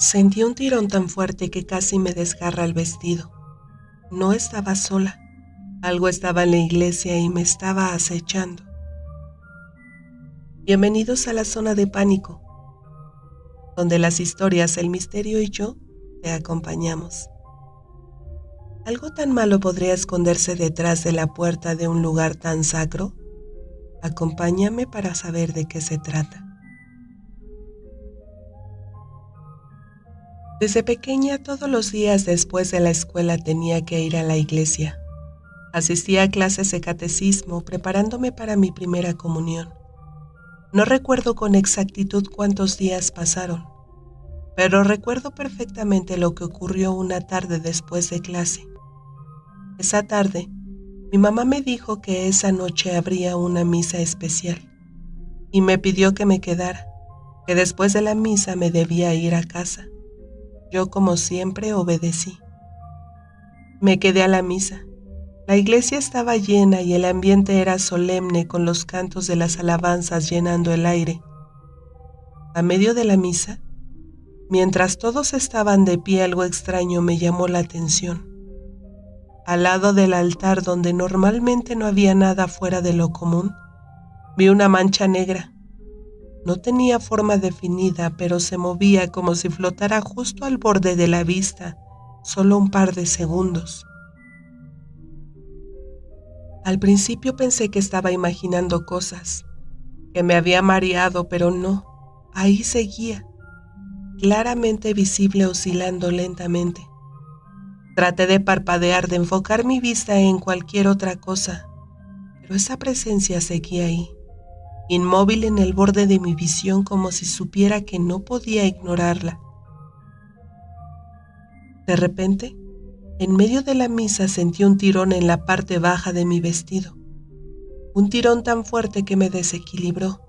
Sentí un tirón tan fuerte que casi me desgarra el vestido. No estaba sola. Algo estaba en la iglesia y me estaba acechando. Bienvenidos a la zona de pánico, donde las historias, el misterio y yo te acompañamos. ¿Algo tan malo podría esconderse detrás de la puerta de un lugar tan sacro? Acompáñame para saber de qué se trata. Desde pequeña, todos los días después de la escuela tenía que ir a la iglesia. Asistía a clases de catecismo, preparándome para mi primera comunión. No recuerdo con exactitud cuántos días pasaron, pero recuerdo perfectamente lo que ocurrió una tarde después de clase. Esa tarde, mi mamá me dijo que esa noche habría una misa especial y me pidió que me quedara, que después de la misa me debía ir a casa. Yo, como siempre, obedecí. Me quedé a la misa. La iglesia estaba llena y el ambiente era solemne con los cantos de las alabanzas llenando el aire. A medio de la misa, mientras todos estaban de pie, algo extraño me llamó la atención. Al lado del altar, donde normalmente no había nada fuera de lo común, vi una mancha negra. No tenía forma definida, pero se movía como si flotara justo al borde de la vista, solo un par de segundos. Al principio pensé que estaba imaginando cosas, que me había mareado, pero no, ahí seguía, claramente visible oscilando lentamente. Traté de parpadear, de enfocar mi vista en cualquier otra cosa, pero esa presencia seguía ahí, inmóvil en el borde de mi visión como si supiera que no podía ignorarla. De repente, en medio de la misa sentí un tirón en la parte baja de mi vestido, un tirón tan fuerte que me desequilibró.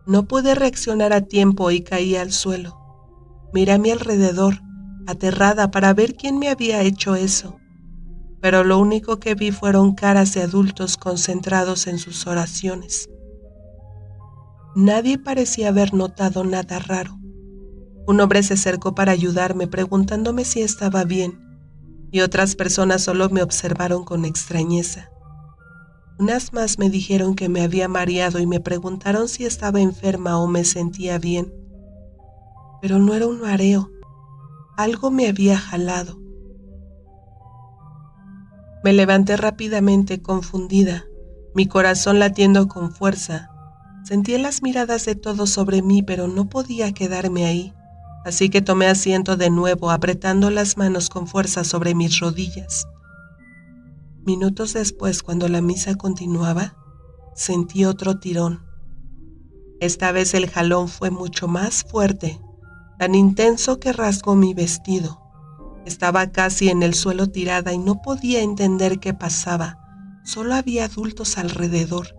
No pude reaccionar a tiempo y caí al suelo. Miré a mi alrededor, aterrada para ver quién me había hecho eso, pero lo único que vi fueron caras de adultos concentrados en sus oraciones. Nadie parecía haber notado nada raro. Un hombre se acercó para ayudarme, preguntándome si estaba bien, y otras personas solo me observaron con extrañeza. Unas más me dijeron que me había mareado y me preguntaron si estaba enferma o me sentía bien. Pero no era un mareo, algo me había jalado. Me levanté rápidamente, confundida, mi corazón latiendo con fuerza. Sentí las miradas de todos sobre mí, pero no podía quedarme ahí, así que tomé asiento de nuevo, apretando las manos con fuerza sobre mis rodillas. Minutos después, cuando la misa continuaba, sentí otro tirón. Esta vez el jalón fue mucho más fuerte, tan intenso que rasgó mi vestido. Estaba casi en el suelo tirada y no podía entender qué pasaba. Solo había adultos alrededor.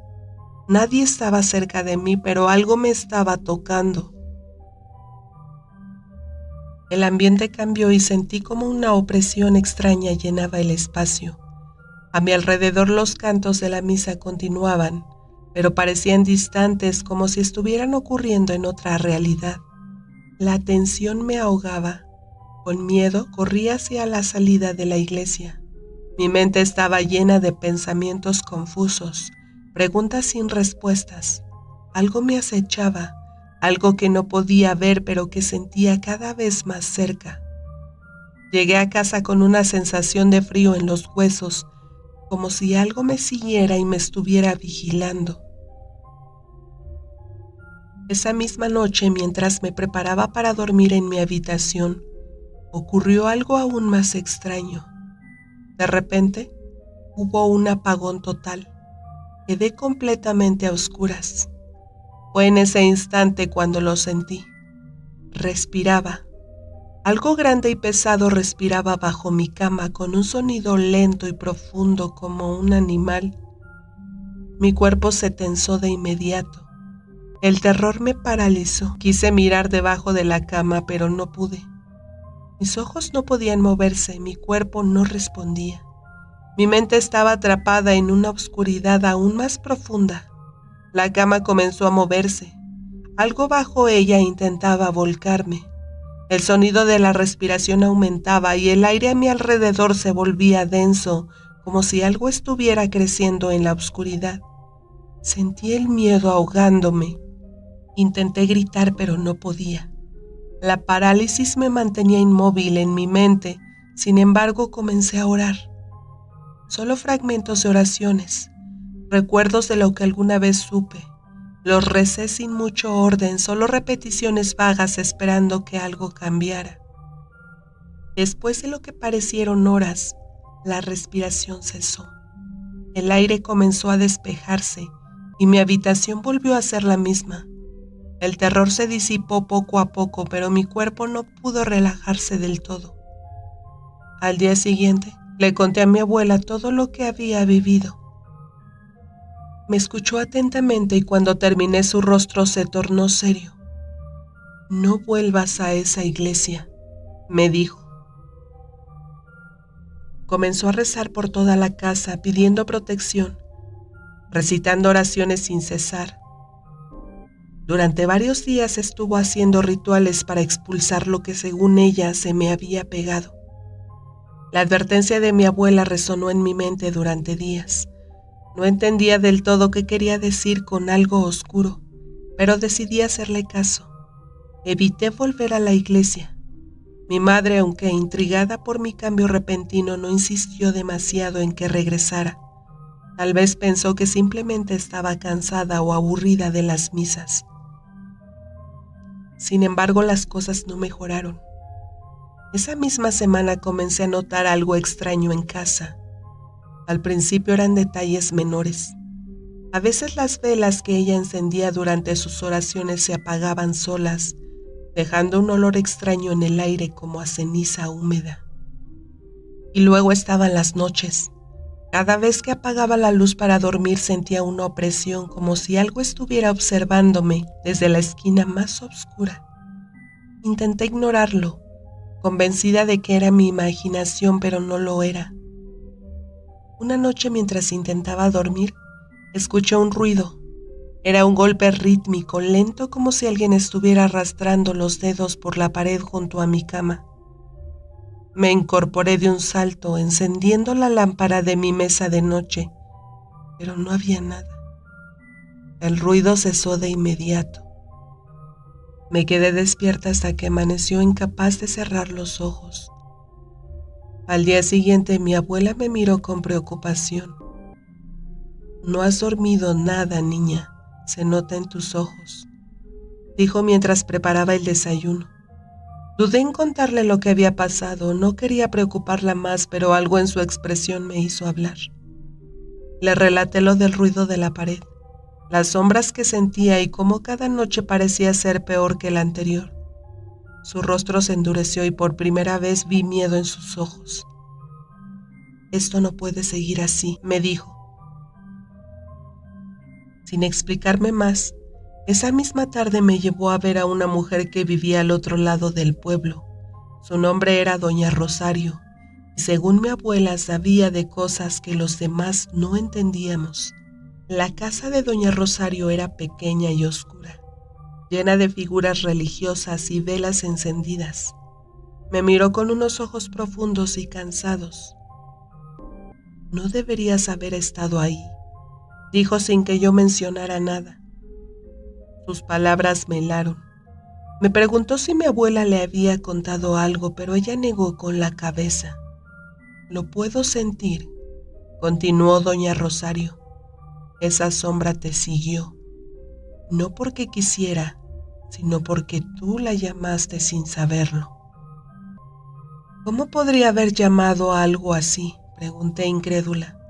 Nadie estaba cerca de mí, pero algo me estaba tocando. El ambiente cambió y sentí como una opresión extraña llenaba el espacio. A mi alrededor los cantos de la misa continuaban, pero parecían distantes, como si estuvieran ocurriendo en otra realidad. La tensión me ahogaba. Con miedo corrí hacia la salida de la iglesia. Mi mente estaba llena de pensamientos confusos, preguntas sin respuestas. Algo me acechaba, algo que no podía ver pero que sentía cada vez más cerca. Llegué a casa con una sensación de frío en los huesos, como si algo me siguiera y me estuviera vigilando. Esa misma noche, mientras me preparaba para dormir en mi habitación, ocurrió algo aún más extraño. De repente, hubo un apagón total. Quedé completamente a oscuras. Fue en ese instante cuando lo sentí. Respiraba. Algo grande y pesado respiraba bajo mi cama con un sonido lento y profundo como un animal. Mi cuerpo se tensó de inmediato. El terror me paralizó. Quise mirar debajo de la cama, pero no pude. Mis ojos no podían moverse, mi cuerpo no respondía. Mi mente estaba atrapada en una oscuridad aún más profunda. La cama comenzó a moverse. Algo bajo ella intentaba volcarme. El sonido de la respiración aumentaba y el aire a mi alrededor se volvía denso, como si algo estuviera creciendo en la oscuridad. Sentí el miedo ahogándome. Intenté gritar, pero no podía. La parálisis me mantenía inmóvil en mi mente. Sin embargo, comencé a orar. Solo fragmentos de oraciones, recuerdos de lo que alguna vez supe. Los recé sin mucho orden, solo repeticiones vagas esperando que algo cambiara. Después de lo que parecieron horas, la respiración cesó. El aire comenzó a despejarse y mi habitación volvió a ser la misma. El terror se disipó poco a poco, pero mi cuerpo no pudo relajarse del todo. Al día siguiente, le conté a mi abuela todo lo que había vivido. Me escuchó atentamente y cuando terminé su rostro se tornó serio. «No vuelvas a esa iglesia», me dijo. Comenzó a rezar por toda la casa pidiendo protección, recitando oraciones sin cesar. Durante varios días estuvo haciendo rituales para expulsar lo que según ella se me había pegado. La advertencia de mi abuela resonó en mi mente durante días. No entendía del todo qué quería decir con algo oscuro, pero decidí hacerle caso. Evité volver a la iglesia. Mi madre, aunque intrigada por mi cambio repentino, no insistió demasiado en que regresara. Tal vez pensó que simplemente estaba cansada o aburrida de las misas. Sin embargo, las cosas no mejoraron. Esa misma semana comencé a notar algo extraño en casa. Al principio eran detalles menores. A veces las velas que ella encendía durante sus oraciones se apagaban solas, dejando un olor extraño en el aire como a ceniza húmeda. Y luego estaban las noches. Cada vez que apagaba la luz para dormir sentía una opresión como si algo estuviera observándome desde la esquina más oscura. Intenté ignorarlo, convencida de que era mi imaginación, pero no lo era. Una noche mientras intentaba dormir, escuché un ruido. Era un golpe rítmico, lento como si alguien estuviera arrastrando los dedos por la pared junto a mi cama. Me incorporé de un salto, encendiendo la lámpara de mi mesa de noche, pero no había nada. El ruido cesó de inmediato. Me quedé despierta hasta que amaneció incapaz de cerrar los ojos. Al día siguiente mi abuela me miró con preocupación. «No has dormido nada, niña, se nota en tus ojos», dijo mientras preparaba el desayuno. Dudé en contarle lo que había pasado, no quería preocuparla más, pero algo en su expresión me hizo hablar. Le relaté lo del ruido de la pared, las sombras que sentía y cómo cada noche parecía ser peor que la anterior. Su rostro se endureció y por primera vez vi miedo en sus ojos. «Esto no puede seguir así», me dijo. Sin explicarme más, esa misma tarde me llevó a ver a una mujer que vivía al otro lado del pueblo. Su nombre era Doña Rosario, y según mi abuela sabía de cosas que los demás no entendíamos. La casa de Doña Rosario era pequeña y oscura, llena de figuras religiosas y velas encendidas. Me miró con unos ojos profundos y cansados. «No deberías haber estado ahí», dijo sin que yo mencionara nada. Sus palabras me helaron. Me preguntó si mi abuela le había contado algo, pero ella negó con la cabeza. «Lo puedo sentir», continuó Doña Rosario. «Esa sombra te siguió, no porque quisiera, sino porque tú la llamaste sin saberlo». «¿Cómo podría haber llamado a algo así?», pregunté incrédula.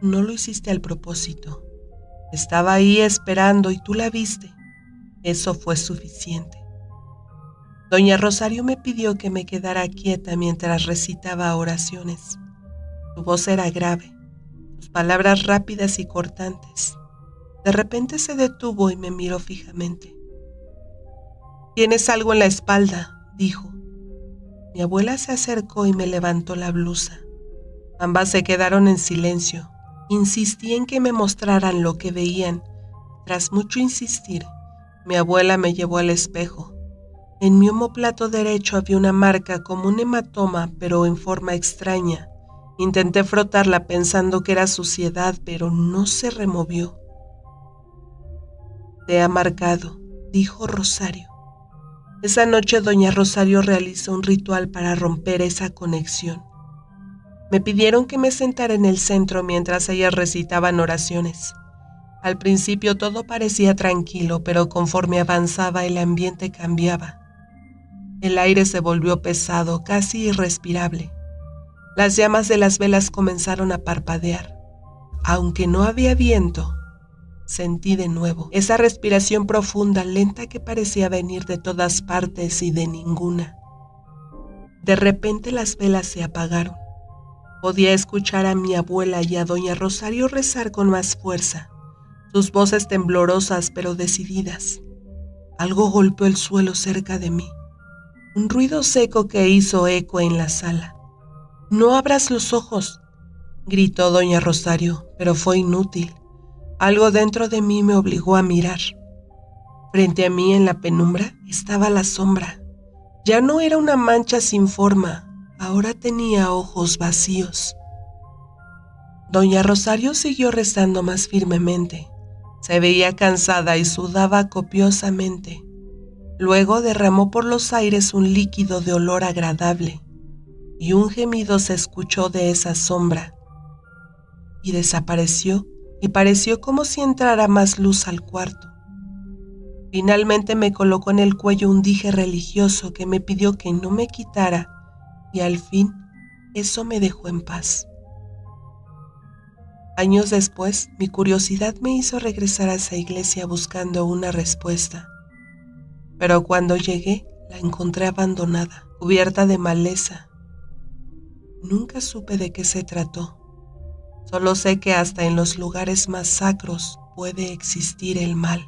«No lo hiciste al propósito. Estaba ahí esperando y tú la viste. Eso fue suficiente». Doña Rosario me pidió que me quedara quieta mientras recitaba oraciones. Su voz era grave, sus palabras rápidas y cortantes. De repente se detuvo y me miró fijamente. «Tienes algo en la espalda», dijo. Mi abuela se acercó y me levantó la blusa. Ambas se quedaron en silencio. Insistí en que me mostraran lo que veían. Tras mucho insistir, mi abuela me llevó al espejo. En mi omóplato derecho había una marca como un hematoma, pero en forma extraña. Intenté frotarla pensando que era suciedad, pero no se removió. «Te ha marcado», dijo Rosario. Esa noche doña Rosario realizó un ritual para romper esa conexión. Me pidieron que me sentara en el centro mientras ellas recitaban oraciones. Al principio todo parecía tranquilo, pero conforme avanzaba el ambiente cambiaba. El aire se volvió pesado, casi irrespirable. Las llamas de las velas comenzaron a parpadear. Aunque no había viento, sentí de nuevo esa respiración profunda, lenta que parecía venir de todas partes y de ninguna. De repente las velas se apagaron. Podía escuchar a mi abuela y a doña Rosario rezar con más fuerza, sus voces temblorosas pero decididas. Algo golpeó el suelo cerca de mí, un ruido seco que hizo eco en la sala. «No abras los ojos», gritó doña Rosario, pero fue inútil. Algo dentro de mí me obligó a mirar. Frente a mí en la penumbra estaba la sombra. Ya no era una mancha sin forma, ahora tenía ojos vacíos. Doña Rosario siguió rezando más firmemente. Se veía cansada y sudaba copiosamente. Luego derramó por los aires un líquido de olor agradable, y un gemido se escuchó de esa sombra, y desapareció, y pareció como si entrara más luz al cuarto. Finalmente me colocó en el cuello un dije religioso que me pidió que no me quitara, y al fin eso me dejó en paz. Años después, mi curiosidad me hizo regresar a esa iglesia buscando una respuesta. Pero cuando llegué, la encontré abandonada, cubierta de maleza. Nunca supe de qué se trató. Solo sé que hasta en los lugares más sacros puede existir el mal.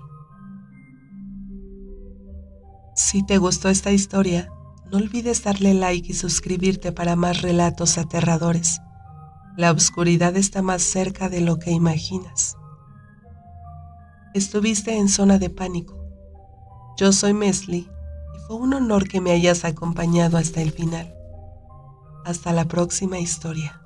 Si te gustó esta historia, no olvides darle like y suscribirte para más relatos aterradores. La oscuridad está más cerca de lo que imaginas. Estuviste en Zona de Pánico. Yo soy Mesli y fue un honor que me hayas acompañado hasta el final. Hasta la próxima historia.